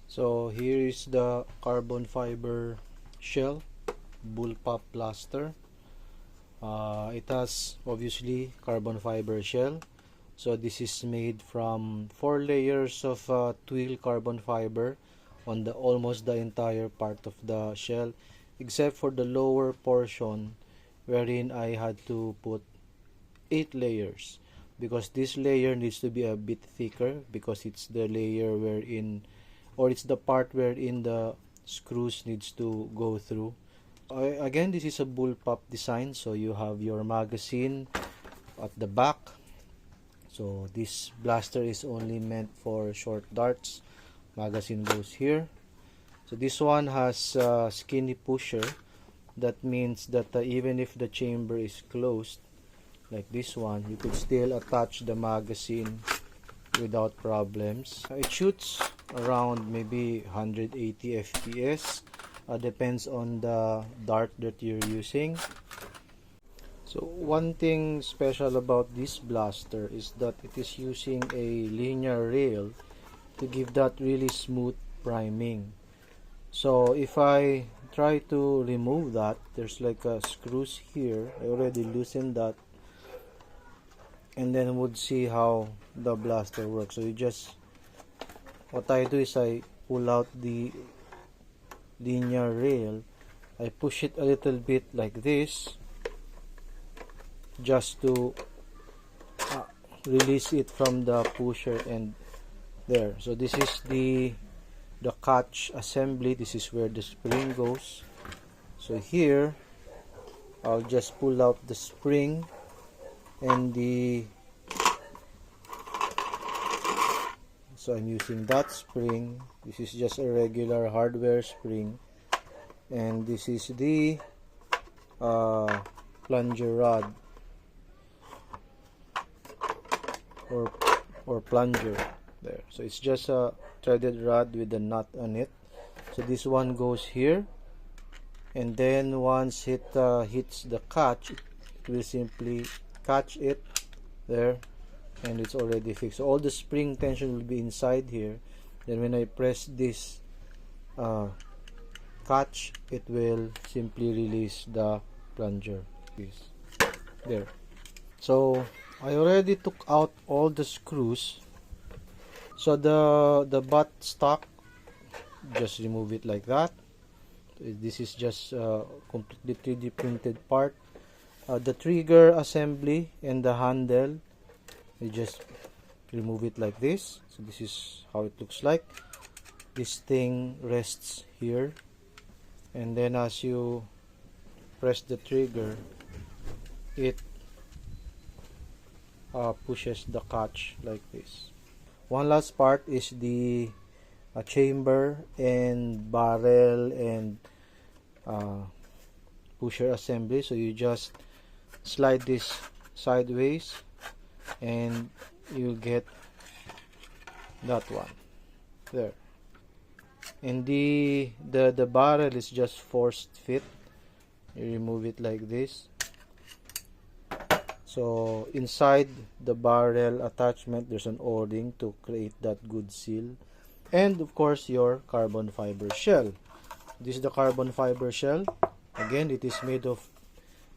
So here is the carbon fiber shell, Bullpup blaster. It has obviously carbon fiber shell. So this is made from 4 layers of twill carbon fiber on the almost the entire part of the shell, except for the lower portion wherein I had to put 8 layers, because this layer needs to be a bit thicker, because it's the layer wherein, or it's the part wherein the screws needs to go through. Again, this is a bullpup design, so you have your magazine at the back. So this blaster is only meant for short darts. Magazine goes here. So this one has a skinny pusher. That means that even if the chamber is closed, like this one, you could still attach the magazine without problems. It shoots around maybe 180 fps. Depends on the dart that you're using. So one thing special about this blaster is that it is using a linear rail to give that really smooth priming. So if I try to remove that, there's like a screws here. I already loosened that, and then would see how the blaster works. So you just, what I do is I pull out the linear rail, I push it a little bit like this, just to release it from the pusher, and there. So this is the catch assembly. This is where the spring goes. So here I'll just pull out the spring and so I'm using that spring. This is just a regular hardware spring, and this is the plunger rod or plunger there. So it's just a threaded rod with a nut on it. So this one goes here, and then once it hits the catch, it will simply catch it there, and it's already fixed. So all the spring tension will be inside here. Then when I press this catch, it will simply release the plunger piece there. So I already took out all the screws. So the butt stock, just remove it like that. This is just completely 3D printed part. The trigger assembly and the handle, you just remove it like this. So this is how it looks like. This thing rests here, and then as you press the trigger, it pushes the catch like this. One last part is the chamber and barrel and pusher assembly. So you just slide this sideways and you'll get that one there. And the barrel is just forced fit. You remove it like this. So inside the barrel attachment, there's an O-ring to create that good seal, and of course your carbon fiber shell. This is the carbon fiber shell. Again, it is made of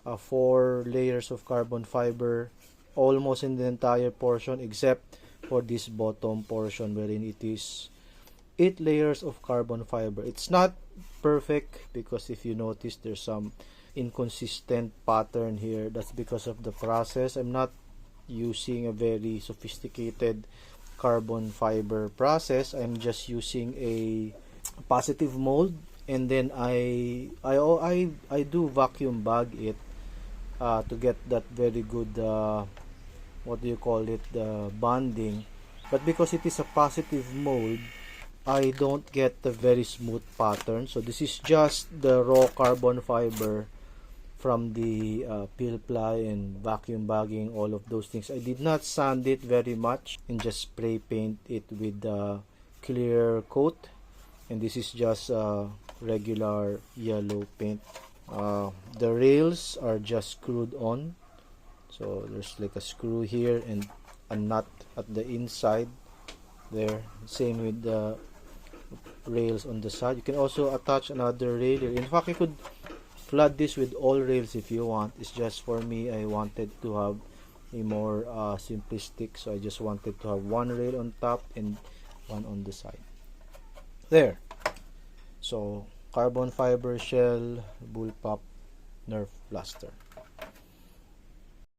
4 layers of carbon fiber, almost in the entire portion, except for this bottom portion wherein it is 8 layers of carbon fiber. It's not perfect, because if you notice, there's some inconsistent pattern here. That's because of the process. I'm not using a very sophisticated carbon fiber process. I'm just using a positive mold, and then I do vacuum bag it to get that very good what do you call it, the bonding. But because it is a positive mold, I don't get the very smooth pattern. So this is just the raw carbon fiber from the peel ply and vacuum bagging, all of those things. I did not sand it very much and just spray paint it with clear coat, and this is just regular yellow paint. The rails are just screwed on, so there's like a screw here and a nut at the inside there. Same with the rails on the side. You can also attach another rail here. In fact, you could flood this with all rails if you want. It's just for me, I wanted to have a more simplistic, so I just wanted to have one rail on top and one on the side. There. So carbon fiber shell Bullpup Nerf blaster.